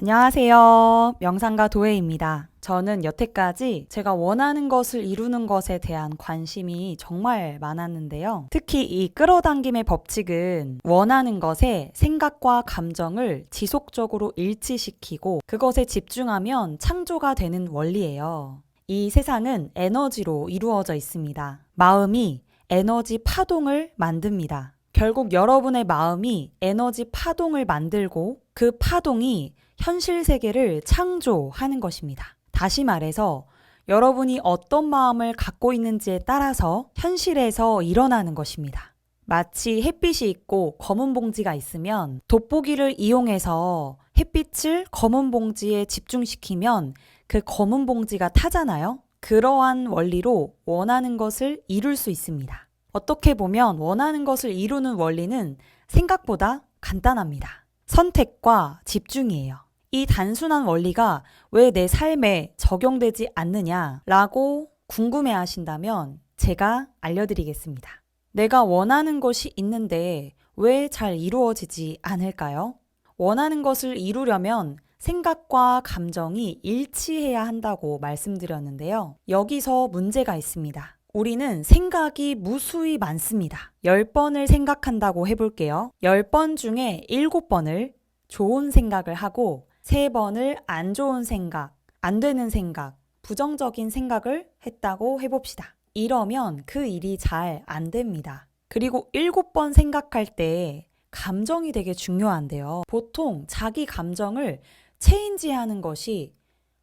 안녕하세요. 명상가 도혜입니다. 저는 여태까지 제가 원하는 것을 이루는 것에 대한 관심이 정말 많았는데요. 특히 이 끌어당김의 법칙은 원하는 것에 생각과 감정을 지속적으로 일치시키고 그것에 집중하면 창조가 되는 원리예요. 이 세상은 에너지로 이루어져 있습니다. 마음이 에너지 파동을 만듭니다. 결국 여러분의 마음이 에너지 파동을 만들고 그 파동이 현실 세계를 창조하는 것입니다. 다시 말해서 여러분이 어떤 마음을 갖고 있는지에 따라서 현실에서 일어나는 것입니다. 마치 햇빛이 있고 검은 봉지가 있으면 돋보기를 이용해서 햇빛을 검은 봉지에 집중시키면 그 검은 봉지가 타잖아요. 그러한 원리로 원하는 것을 이룰 수 있습니다. 어떻게 보면 원하는 것을 이루는 원리는 생각보다 간단합니다. 선택과 집중이에요. 이 단순한 원리가 왜 내 삶에 적용되지 않느냐라고 궁금해 하신다면 제가 알려드리겠습니다. 내가 원하는 것이 있는데 왜 잘 이루어지지 않을까요? 원하는 것을 이루려면 생각과 감정이 일치해야 한다고 말씀드렸는데요. 여기서 문제가 있습니다. 우리는 생각이 무수히 많습니다. 10번을 생각한다고 해볼게요. 10번 중에 7번을 좋은 생각을 하고 3번을 안 좋은 생각, 안 되는 생각, 부정적인 생각을 했다고 해봅시다. 이러면 그 일이 잘 안 됩니다. 그리고 7번 생각할 때 감정이 되게 중요한데요. 보통 자기 감정을 체인지하는 것이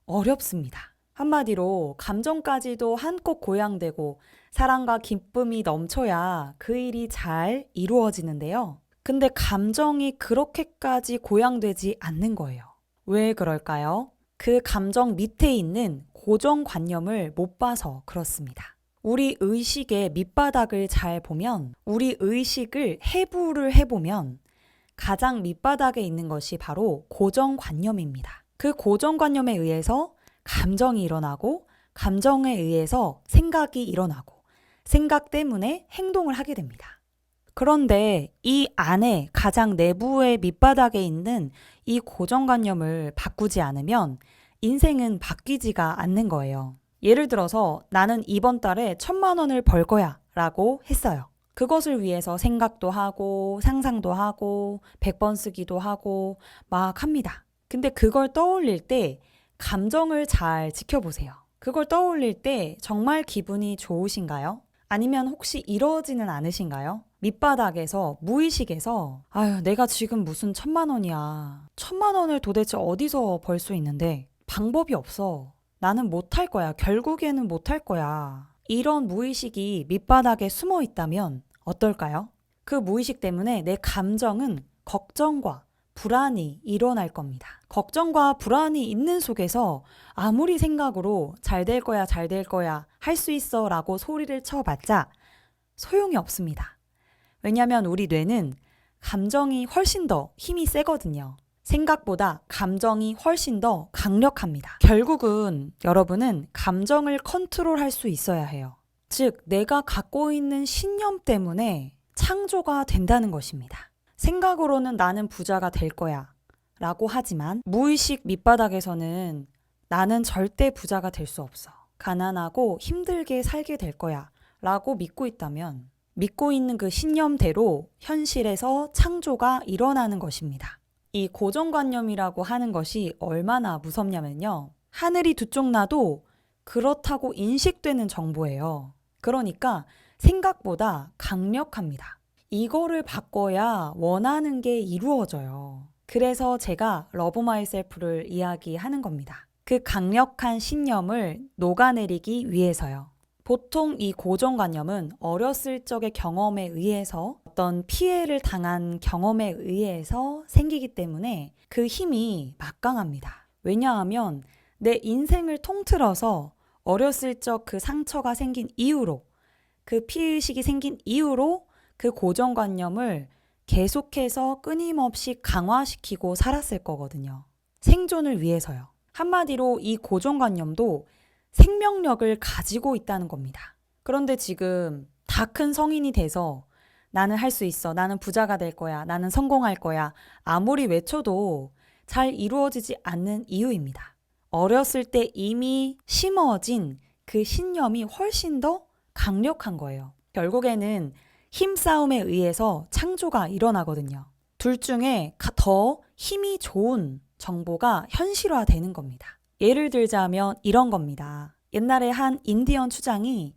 어렵습니다. 한마디로 감정까지도 한껏 고양되고 사랑과 기쁨이 넘쳐야 그 일이 잘 이루어지는데요. 근데 감정이 그렇게까지 고양되지 않는 거예요. 왜 그럴까요? 그 감정 밑에 있는 고정관념을 못 봐서 그렇습니다. 우리 의식의 밑바닥을 잘 보면, 우리 의식을 해부를 해보면 가장 밑바닥에 있는 것이 바로 고정관념입니다. 그 고정관념에 의해서 감정이 일어나고, 감정에 의해서 생각이 일어나고, 생각 때문에 행동을 하게 됩니다. 그런데 이 안에 가장 내부의 밑바닥에 있는 이 고정관념을 바꾸지 않으면 인생은 바뀌지가 않는 거예요. 예를 들어서 나는 이번 달에 1,000,000원을 벌 거야 라고 했어요. 그것을 위해서 생각도 하고 상상도 하고 100번 쓰기도 하고 막 합니다. 근데 그걸 떠올릴 때 감정을 잘 지켜보세요. 그걸 떠올릴 때 정말 기분이 좋으신가요? 아니면 혹시 이러지는 않으신가요? 밑바닥에서, 무의식에서 아유, 내가 지금 무슨 1,000,000원이야. 1,000,000원을 도대체 어디서 벌 수 있는데 방법이 없어. 나는 못할 거야. 결국에는 못할 거야. 이런 무의식이 밑바닥에 숨어 있다면 어떨까요? 그 무의식 때문에 내 감정은 걱정과 불안이 일어날 겁니다. 걱정과 불안이 있는 속에서 아무리 생각으로 잘 될 거야, 잘 될 거야, 할 수 있어 라고 소리를 쳐봤자 소용이 없습니다. 왜냐하면 우리 뇌는 감정이 훨씬 더 힘이 세거든요. 생각보다 감정이 훨씬 더 강력합니다. 결국은 여러분은 감정을 컨트롤할 수 있어야 해요. 즉, 내가 갖고 있는 신념 때문에 창조가 된다는 것입니다. 생각으로는 나는 부자가 될 거야 라고 하지만 무의식 밑바닥에서는 나는 절대 부자가 될 수 없어. 가난하고 힘들게 살게 될 거야 라고 믿고 있다면 믿고 있는 그 신념대로 현실에서 창조가 일어나는 것입니다. 이 고정관념이라고 하는 것이 얼마나 무섭냐면요. 하늘이 두 쪽 나도 그렇다고 인식되는 정보예요. 그러니까 생각보다 강력합니다. 이거를 바꿔야 원하는 게 이루어져요. 그래서 제가 러브 마이셀프를 이야기하는 겁니다. 그 강력한 신념을 녹아내리기 위해서요. 보통 이 고정관념은 어렸을 적의 경험에 의해서 어떤 피해를 당한 경험에 의해서 생기기 때문에 그 힘이 막강합니다. 왜냐하면 내 인생을 통틀어서 어렸을 적 그 상처가 생긴 이후로, 그 피해의식이 생긴 이후로 그 고정관념을 계속해서 끊임없이 강화시키고 살았을 거거든요. 생존을 위해서요. 한마디로 이 고정관념도 생명력을 가지고 있다는 겁니다. 그런데 지금 다 큰 성인이 돼서 나는 할 수 있어. 나는 부자가 될 거야. 나는 성공할 거야. 아무리 외쳐도 잘 이루어지지 않는 이유입니다. 어렸을 때 이미 심어진 그 신념이 훨씬 더 강력한 거예요. 결국에는 힘싸움에 의해서 창조가 일어나거든요. 둘 중에 더 힘이 좋은 정보가 현실화되는 겁니다. 예를 들자면 이런 겁니다. 옛날에 한 인디언 추장이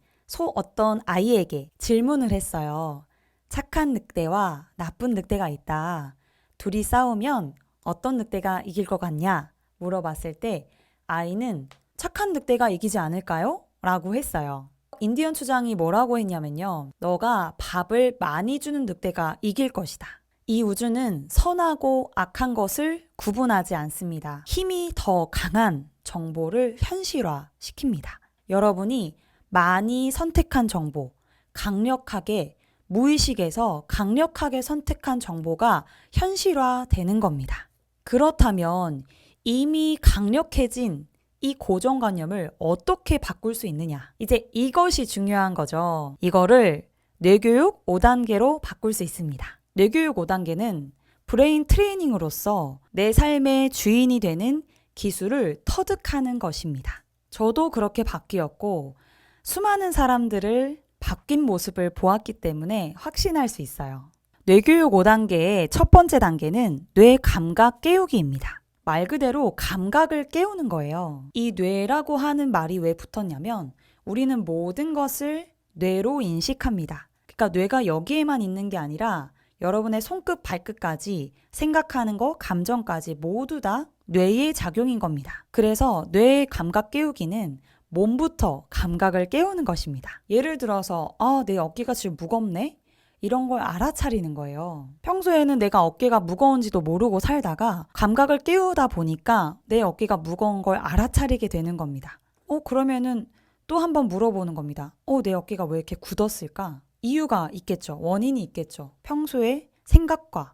어떤 아이에게 질문을 했어요. 착한 늑대와 나쁜 늑대가 있다. 둘이 싸우면 어떤 늑대가 이길 것 같냐? 물어봤을 때 아이는 착한 늑대가 이기지 않을까요? 라고 했어요. 인디언 추장이 뭐라고 했냐면요. 너가 밥을 많이 주는 늑대가 이길 것이다. 이 우주는 선하고 악한 것을 구분하지 않습니다. 힘이 더 강한 정보를 현실화시킵니다. 여러분이 많이 선택한 정보, 강력하게 무의식에서 강력하게 선택한 정보가 현실화되는 겁니다. 그렇다면 이미 강력해진 이 고정관념을 어떻게 바꿀 수 있느냐? 이제 이것이 중요한 거죠. 이거를 뇌교육 5단계로 바꿀 수 있습니다. 뇌교육 5단계는 브레인 트레이닝으로서 내 삶의 주인이 되는 기술을 터득하는 것입니다. 저도 그렇게 바뀌었고 수많은 사람들을 바뀐 모습을 보았기 때문에 확신할 수 있어요. 뇌교육 5단계의 첫 번째 단계는 뇌 감각 깨우기입니다. 말 그대로 감각을 깨우는 거예요. 이 뇌라고 하는 말이 왜 붙었냐면 우리는 모든 것을 뇌로 인식합니다. 그러니까 뇌가 여기에만 있는 게 아니라 여러분의 손끝 발끝까지 생각하는 거, 감정까지 모두 다 뇌의 작용인 겁니다. 그래서 뇌의 감각 깨우기는 몸부터 감각을 깨우는 것입니다. 예를 들어서 내 어깨가 지금 무겁네? 이런 걸 알아차리는 거예요. 평소에는 내가 어깨가 무거운지도 모르고 살다가 감각을 깨우다 보니까 내 어깨가 무거운 걸 알아차리게 되는 겁니다. 그러면은 또 한번 물어보는 겁니다. 내 어깨가 왜 이렇게 굳었을까? 이유가 있겠죠. 원인이 있겠죠. 평소에 생각과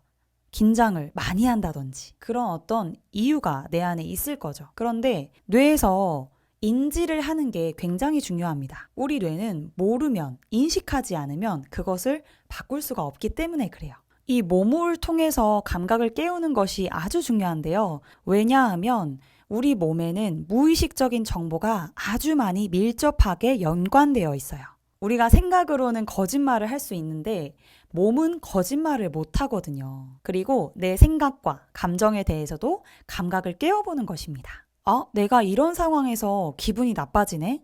긴장을 많이 한다든지 그런 어떤 이유가 내 안에 있을 거죠. 그런데 뇌에서 인지를 하는 게 굉장히 중요합니다. 우리 뇌는 모르면, 인식하지 않으면 그것을 바꿀 수가 없기 때문에 그래요. 이 몸을 통해서 감각을 깨우는 것이 아주 중요한데요. 왜냐하면 우리 몸에는 무의식적인 정보가 아주 많이 밀접하게 연관되어 있어요. 우리가 생각으로는 거짓말을 할 수 있는데 몸은 거짓말을 못 하거든요. 그리고 내 생각과 감정에 대해서도 감각을 깨워보는 것입니다. 내가 이런 상황에서 기분이 나빠지네?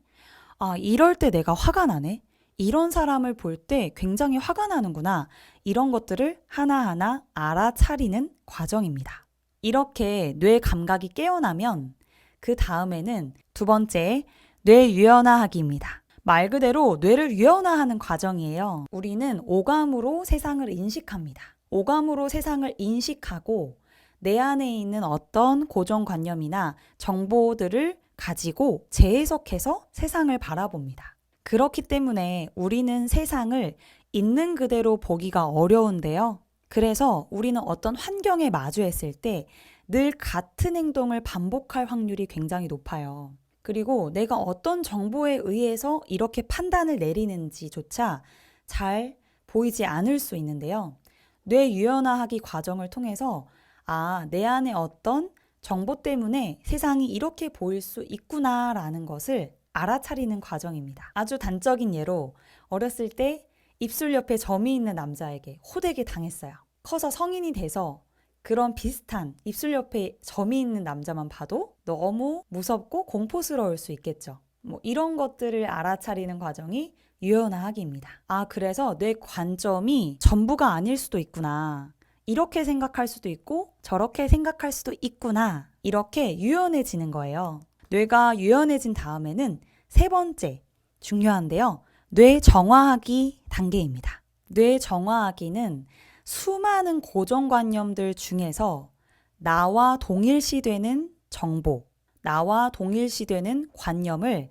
이럴 때 내가 화가 나네? 이런 사람을 볼 때 굉장히 화가 나는구나. 이런 것들을 하나하나 알아차리는 과정입니다. 이렇게 뇌 감각이 깨어나면 그 다음에는 두 번째, 뇌 유연화하기입니다. 말 그대로 뇌를 유연화하는 과정이에요. 우리는 오감으로 세상을 인식합니다. 오감으로 세상을 인식하고 내 안에 있는 어떤 고정관념이나 정보들을 가지고 재해석해서 세상을 바라봅니다. 그렇기 때문에 우리는 세상을 있는 그대로 보기가 어려운데요. 그래서 우리는 어떤 환경에 마주했을 때 늘 같은 행동을 반복할 확률이 굉장히 높아요. 그리고 내가 어떤 정보에 의해서 이렇게 판단을 내리는지조차 잘 보이지 않을 수 있는데요. 뇌 유연화하기 과정을 통해서 내 안에 어떤 정보 때문에 세상이 이렇게 보일 수 있구나라는 것을 알아차리는 과정입니다. 아주 단적인 예로 어렸을 때 입술 옆에 점이 있는 남자에게 호되게 당했어요. 커서 성인이 돼서 그런 비슷한 입술 옆에 점이 있는 남자만 봐도 너무 무섭고 공포스러울 수 있겠죠. 이런 것들을 알아차리는 과정이 유연화하기입니다. 그래서 뇌 관점이 전부가 아닐 수도 있구나. 이렇게 생각할 수도 있고 저렇게 생각할 수도 있구나. 이렇게 유연해지는 거예요. 뇌가 유연해진 다음에는 세 번째 중요한데요. 뇌 정화하기 단계입니다. 뇌 정화하기는 수많은 고정관념들 중에서 나와 동일시되는 정보, 나와 동일시되는 관념을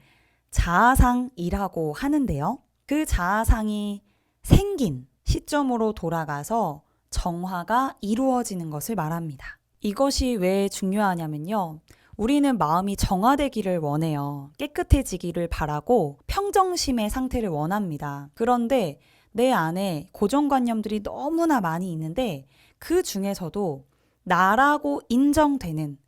자아상이라고 하는데요. 그 자아상이 생긴 시점으로 돌아가서 정화가 이루어지는 것을 말합니다. 이것이 왜 중요하냐면요. 우리는 마음이 정화되기를 원해요. 깨끗해지기를 바라고 평정심의 상태를 원합니다. 그런데 내 안에 고정관념들이 너무나 많이 있는데 그 중에서도 나라고 인정되는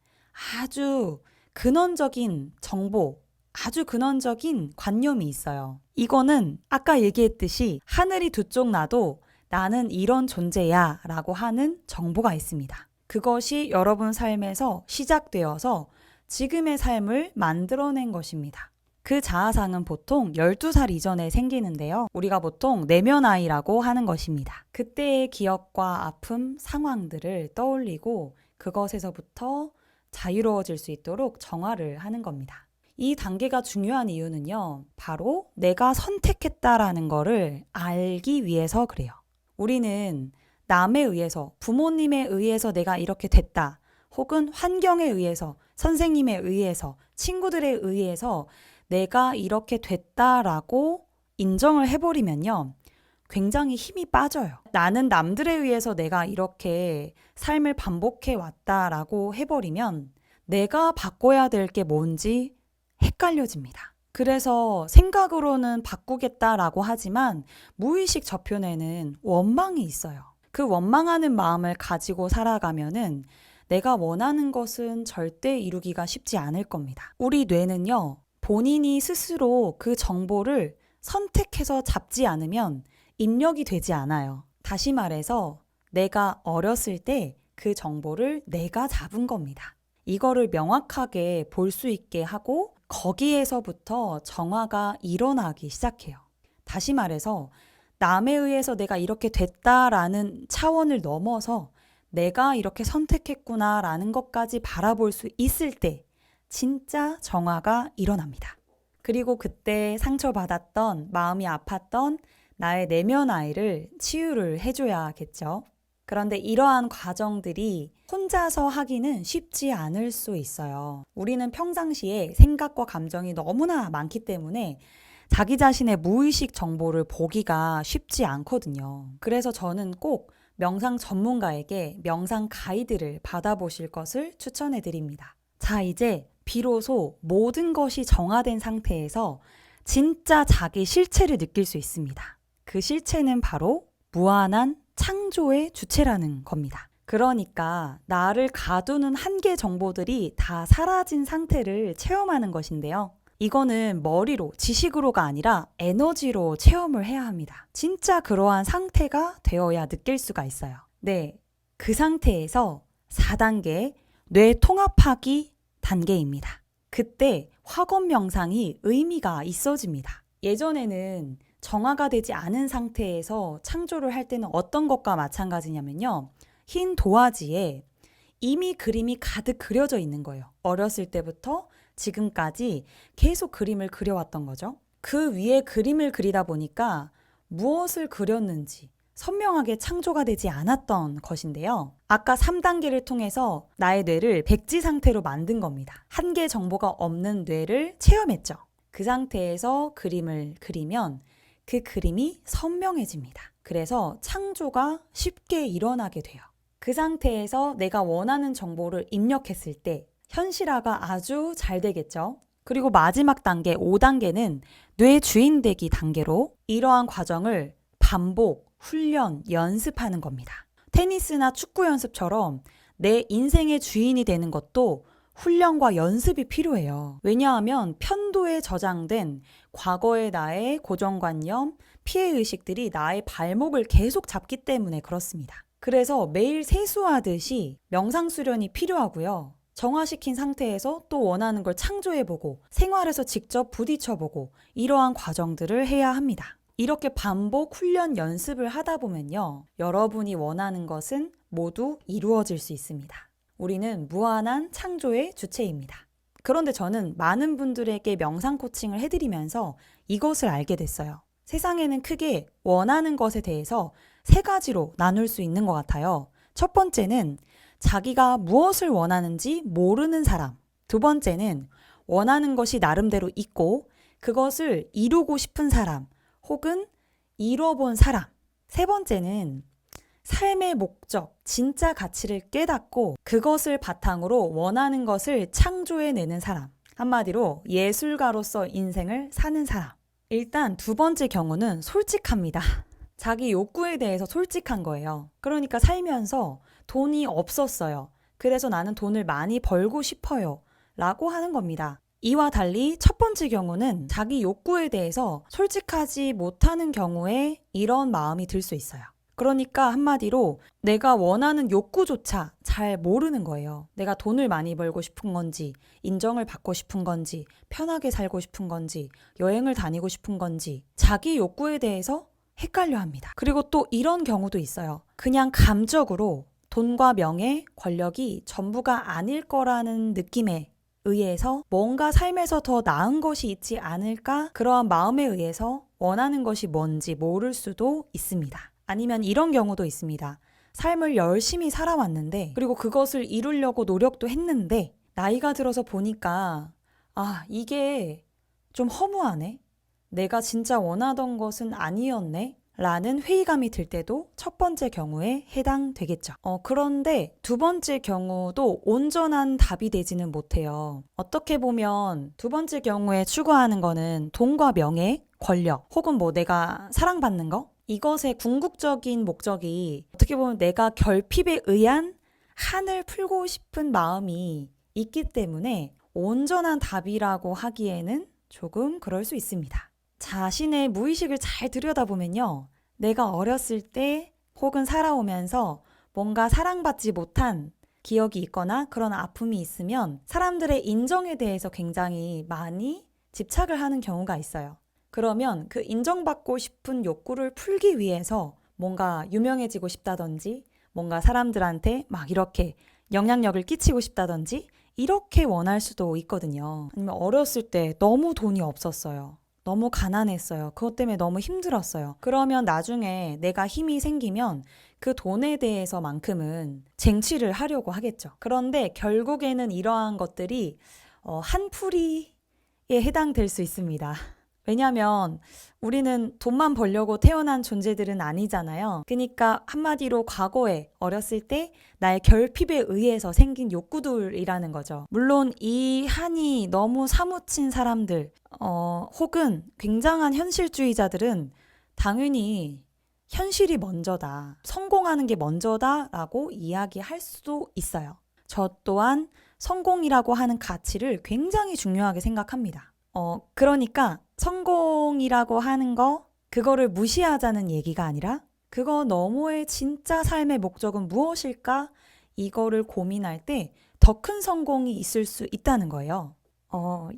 아주 근원적인 정보, 아주 근원적인 관념이 있어요. 이거는 아까 얘기했듯이 하늘이 두 쪽 나도 나는 이런 존재야 라고 하는 정보가 있습니다. 그것이 여러분 삶에서 시작되어서 지금의 삶을 만들어낸 것입니다. 그 자아상은 보통 12살 이전에 생기는데요. 우리가 보통 내면아이라고 하는 것입니다. 그때의 기억과 아픔, 상황들을 떠올리고 그것에서부터 자유로워질 수 있도록 정화를 하는 겁니다. 이 단계가 중요한 이유는요. 바로 내가 선택했다라는 거를 알기 위해서 그래요. 우리는 남에 의해서, 부모님에 의해서 내가 이렇게 됐다. 혹은 환경에 의해서, 선생님에 의해서, 친구들에 의해서 내가 이렇게 됐다라고 인정을 해버리면요. 굉장히 힘이 빠져요. 나는 남들에 의해서 내가 이렇게 삶을 반복해 왔다라고 해버리면 내가 바꿔야 될 게 뭔지 헷갈려집니다. 그래서 생각으로는 바꾸겠다라고 하지만 무의식 저편에는 원망이 있어요. 그 원망하는 마음을 가지고 살아가면은 내가 원하는 것은 절대 이루기가 쉽지 않을 겁니다. 우리 뇌는요, 본인이 스스로 그 정보를 선택해서 잡지 않으면 입력이 되지 않아요. 다시 말해서 내가 어렸을 때 그 정보를 내가 잡은 겁니다. 이거를 명확하게 볼 수 있게 하고 거기에서부터 정화가 일어나기 시작해요. 다시 말해서 남에 의해서 내가 이렇게 됐다라는 차원을 넘어서 내가 이렇게 선택했구나라는 것까지 바라볼 수 있을 때 진짜 정화가 일어납니다. 그리고 그때 상처받았던, 마음이 아팠던 나의 내면 아이를 치유를 해줘야겠죠. 그런데 이러한 과정들이 혼자서 하기는 쉽지 않을 수 있어요. 우리는 평상시에 생각과 감정이 너무나 많기 때문에 자기 자신의 무의식 정보를 보기가 쉽지 않거든요. 그래서 저는 꼭 명상 전문가에게 명상 가이드를 받아보실 것을 추천해 드립니다. 자, 이제 비로소 모든 것이 정화된 상태에서 진짜 자기 실체를 느낄 수 있습니다. 그 실체는 바로 무한한 창조의 주체라는 겁니다. 그러니까 나를 가두는 한계 정보들이 다 사라진 상태를 체험하는 것인데요. 이거는 머리로, 지식으로가 아니라 에너지로 체험을 해야 합니다. 진짜 그러한 상태가 되어야 느낄 수가 있어요. 네, 그 상태에서 4단계 뇌 통합하기 단계입니다. 그때 화검 명상이 의미가 있어집니다. 예전에는 정화가 되지 않은 상태에서 창조를 할 때는 어떤 것과 마찬가지냐면요. 흰 도화지에 이미 그림이 가득 그려져 있는 거예요. 어렸을 때부터 지금까지 계속 그림을 그려왔던 거죠. 그 위에 그림을 그리다 보니까 무엇을 그렸는지 선명하게 창조가 되지 않았던 것인데요. 아까 3단계를 통해서 나의 뇌를 백지 상태로 만든 겁니다. 한계 정보가 없는 뇌를 체험했죠. 그 상태에서 그림을 그리면 그 그림이 선명해집니다. 그래서 창조가 쉽게 일어나게 돼요. 그 상태에서 내가 원하는 정보를 입력했을 때 현실화가 아주 잘 되겠죠. 그리고 마지막 단계 5단계는 뇌 주인 되기 단계로 이러한 과정을 반복, 훈련, 연습하는 겁니다. 테니스나 축구 연습처럼 내 인생의 주인이 되는 것도 훈련과 연습이 필요해요. 왜냐하면 편도에 저장된 과거의 나의 고정관념, 피해의식들이 나의 발목을 계속 잡기 때문에 그렇습니다. 그래서 매일 세수하듯이 명상 수련이 필요하고요. 정화시킨 상태에서 또 원하는 걸 창조해보고 생활에서 직접 부딪혀보고 이러한 과정들을 해야 합니다. 이렇게 반복 훈련 연습을 하다 보면요. 여러분이 원하는 것은 모두 이루어질 수 있습니다. 우리는 무한한 창조의 주체입니다. 그런데 저는 많은 분들에게 명상 코칭을 해드리면서 이것을 알게 됐어요. 세상에는 크게 원하는 것에 대해서 3가지로 나눌 수 있는 것 같아요. 첫 번째는 자기가 무엇을 원하는지 모르는 사람. 두 번째는 원하는 것이 나름대로 있고 그것을 이루고 싶은 사람 혹은 이뤄본 사람. 세 번째는 삶의 목적, 진짜 가치를 깨닫고 그것을 바탕으로 원하는 것을 창조해내는 사람. 한마디로 예술가로서 인생을 사는 사람. 일단 두 번째 경우는 솔직합니다. 자기 욕구에 대해서 솔직한 거예요. 그러니까 살면서 돈이 없었어요. 그래서 나는 돈을 많이 벌고 싶어요. 라고 하는 겁니다. 이와 달리 첫 번째 경우는 자기 욕구에 대해서 솔직하지 못하는 경우에 이런 마음이 들 수 있어요. 그러니까 한마디로 내가 원하는 욕구조차 잘 모르는 거예요. 내가 돈을 많이 벌고 싶은 건지, 인정을 받고 싶은 건지, 편하게 살고 싶은 건지, 여행을 다니고 싶은 건지, 자기 욕구에 대해서 헷갈려 합니다. 그리고 또 이런 경우도 있어요. 그냥 감적으로 돈과 명예, 권력이 전부가 아닐 거라는 느낌에 의해서 뭔가 삶에서 더 나은 것이 있지 않을까? 그러한 마음에 의해서 원하는 것이 뭔지 모를 수도 있습니다. 아니면 이런 경우도 있습니다. 삶을 열심히 살아왔는데, 그리고 그것을 이루려고 노력도 했는데, 나이가 들어서 보니까, 이게 좀 허무하네? 내가 진짜 원하던 것은 아니었네? 라는 회의감이 들 때도 첫 번째 경우에 해당되겠죠. 그런데 두 번째 경우도 온전한 답이 되지는 못해요. 어떻게 보면 두 번째 경우에 추구하는 거는 돈과 명예, 권력, 혹은 내가 사랑받는 거? 이것의 궁극적인 목적이 어떻게 보면 내가 결핍에 의한 한을 풀고 싶은 마음이 있기 때문에 온전한 답이라고 하기에는 조금 그럴 수 있습니다. 자신의 무의식을 잘 들여다보면요. 내가 어렸을 때 혹은 살아오면서 뭔가 사랑받지 못한 기억이 있거나 그런 아픔이 있으면 사람들의 인정에 대해서 굉장히 많이 집착을 하는 경우가 있어요. 그러면 그 인정받고 싶은 욕구를 풀기 위해서 뭔가 유명해지고 싶다든지 뭔가 사람들한테 막 이렇게 영향력을 끼치고 싶다든지 이렇게 원할 수도 있거든요. 아니면 어렸을 때 너무 돈이 없었어요. 너무 가난했어요. 그것 때문에 너무 힘들었어요. 그러면 나중에 내가 힘이 생기면 그 돈에 대해서만큼은 쟁취를 하려고 하겠죠. 그런데 결국에는 이러한 것들이 한풀이에 해당될 수 있습니다. 왜냐하면 우리는 돈만 벌려고 태어난 존재들은 아니잖아요. 그러니까 한마디로 과거에 어렸을 때 나의 결핍에 의해서 생긴 욕구들이라는 거죠. 물론 이 한이 너무 사무친 사람들 혹은 굉장한 현실주의자들은 당연히 현실이 먼저다. 성공하는 게 먼저다라고 이야기할 수도 있어요. 저 또한 성공이라고 하는 가치를 굉장히 중요하게 생각합니다. 그러니까 성공이라고 하는 그거를 무시하자는 얘기가 아니라 그거 너머의 진짜 삶의 목적은 무엇일까? 이거를 고민할 때 더 큰 성공이 있을 수 있다는 거예요.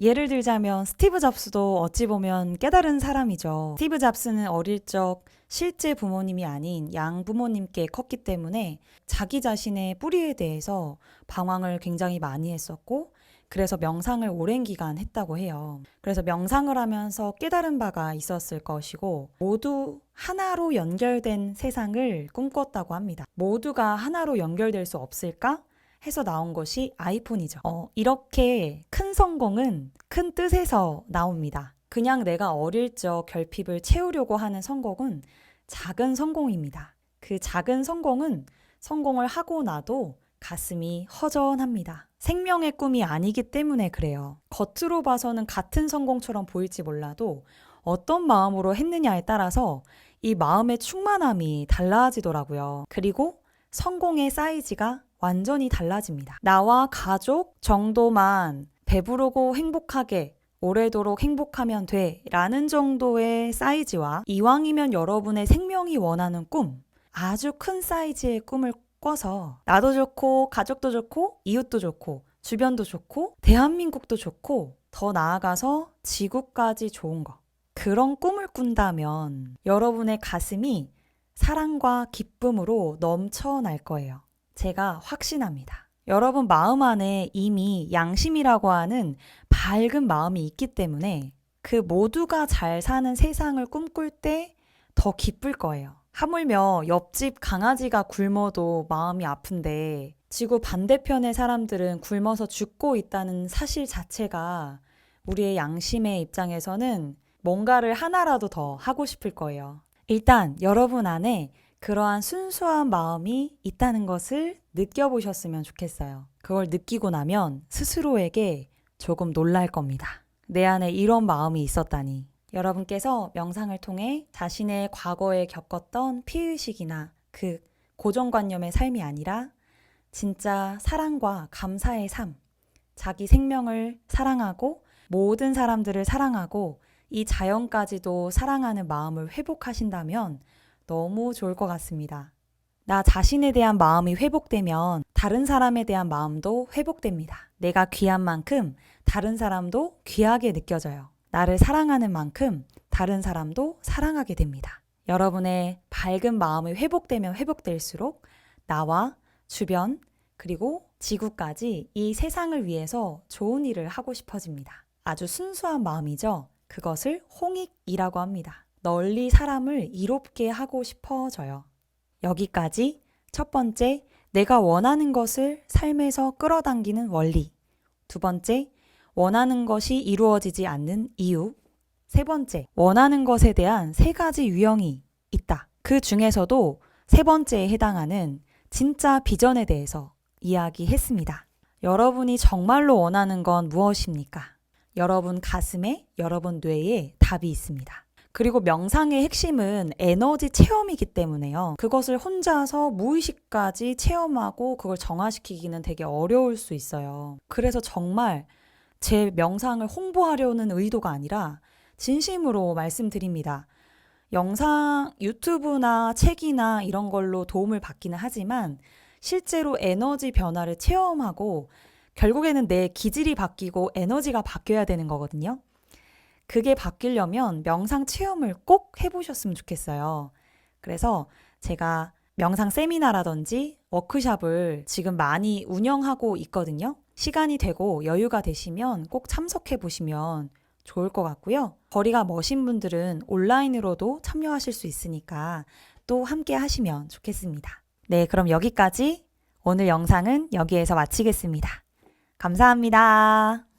예를 들자면 스티브 잡스도 어찌 보면 깨달은 사람이죠. 스티브 잡스는 어릴 적 실제 부모님이 아닌 양부모님께 컸기 때문에 자기 자신의 뿌리에 대해서 방황을 굉장히 많이 했었고 그래서 명상을 오랜 기간 했다고 해요. 그래서 명상을 하면서 깨달은 바가 있었을 것이고 모두 하나로 연결된 세상을 꿈꿨다고 합니다. 모두가 하나로 연결될 수 없을까? 해서 나온 것이 아이폰이죠. 이렇게 큰 성공은 큰 뜻에서 나옵니다. 그냥 내가 어릴 적 결핍을 채우려고 하는 성공은 작은 성공입니다. 그 작은 성공은 성공을 하고 나도 가슴이 허전합니다. 생명의 꿈이 아니기 때문에 그래요. 겉으로 봐서는 같은 성공처럼 보일지 몰라도 어떤 마음으로 했느냐에 따라서 이 마음의 충만함이 달라지더라고요. 그리고 성공의 사이즈가 완전히 달라집니다. 나와 가족 정도만 배부르고 행복하게 오래도록 행복하면 돼 라는 정도의 사이즈와 이왕이면 여러분의 생명이 원하는 꿈, 아주 큰 사이즈의 꿈을 꿔서 나도 좋고 가족도 좋고 이웃도 좋고 주변도 좋고 대한민국도 좋고 더 나아가서 지구까지 좋은 거 그런 꿈을 꾼다면 여러분의 가슴이 사랑과 기쁨으로 넘쳐날 거예요. 제가 확신합니다. 여러분 마음 안에 이미 양심이라고 하는 밝은 마음이 있기 때문에 그 모두가 잘 사는 세상을 꿈꿀 때 더 기쁠 거예요. 하물며 옆집 강아지가 굶어도 마음이 아픈데 지구 반대편의 사람들은 굶어서 죽고 있다는 사실 자체가 우리의 양심의 입장에서는 뭔가를 하나라도 더 하고 싶을 거예요. 일단 여러분 안에 그러한 순수한 마음이 있다는 것을 느껴보셨으면 좋겠어요. 그걸 느끼고 나면 스스로에게 조금 놀랄 겁니다. 내 안에 이런 마음이 있었다니. 여러분께서 명상을 통해 자신의 과거에 겪었던 피의식이나 그 고정관념의 삶이 아니라 진짜 사랑과 감사의 삶, 자기 생명을 사랑하고 모든 사람들을 사랑하고 이 자연까지도 사랑하는 마음을 회복하신다면 너무 좋을 것 같습니다. 나 자신에 대한 마음이 회복되면 다른 사람에 대한 마음도 회복됩니다. 내가 귀한 만큼 다른 사람도 귀하게 느껴져요. 나를 사랑하는 만큼 다른 사람도 사랑하게 됩니다. 여러분의 밝은 마음이 회복되면 회복될수록 나와 주변 그리고 지구까지 이 세상을 위해서 좋은 일을 하고 싶어집니다. 아주 순수한 마음이죠. 그것을 홍익이라고 합니다. 널리 사람을 이롭게 하고 싶어져요. 여기까지 첫 번째, 내가 원하는 것을 삶에서 끌어당기는 원리. 두 번째, 원하는 것이 이루어지지 않는 이유. 세 번째, 원하는 것에 대한 세 가지 유형이 있다. 그 중에서도 세 번째에 해당하는 진짜 비전에 대해서 이야기했습니다. 여러분이 정말로 원하는 건 무엇입니까? 여러분 가슴에, 여러분 뇌에 답이 있습니다. 그리고 명상의 핵심은 에너지 체험이기 때문에요. 그것을 혼자서 무의식까지 체험하고 그걸 정화시키기는 되게 어려울 수 있어요. 그래서 정말 제 명상을 홍보하려는 의도가 아니라 진심으로 말씀드립니다. 영상, 유튜브나 책이나 이런 걸로 도움을 받기는 하지만 실제로 에너지 변화를 체험하고 결국에는 내 기질이 바뀌고 에너지가 바뀌어야 되는 거거든요. 그게 바뀌려면 명상 체험을 꼭 해보셨으면 좋겠어요. 그래서 제가 명상 세미나라든지 워크숍을 지금 많이 운영하고 있거든요. 시간이 되고 여유가 되시면 꼭 참석해 보시면 좋을 것 같고요. 거리가 머신 분들은 온라인으로도 참여하실 수 있으니까 또 함께 하시면 좋겠습니다. 네, 그럼 여기까지 오늘 영상은 여기에서 마치겠습니다. 감사합니다.